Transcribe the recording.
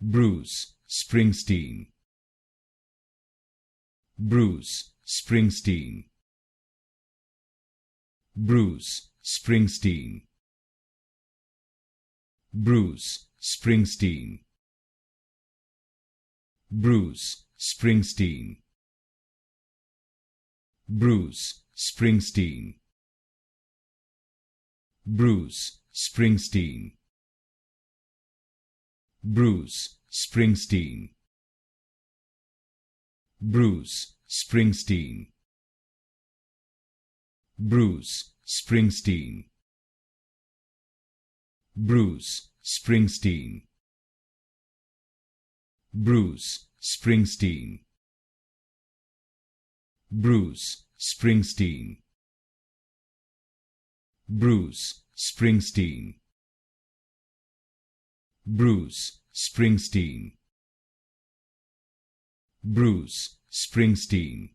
Bruce Springsteen. Bruce Springsteen. Bruce Springsteen. Bruce Springsteen. Bruce Springsteen. Bruce Springsteen. Bruce Springsteen. Bruce Springsteen. Bruce Springsteen. Bruce Springsteen. Bruce Springsteen. Bruce Springsteen. Bruce Springsteen. Bruce Springsteen. Bruce Springsteen. Bruce Springsteen.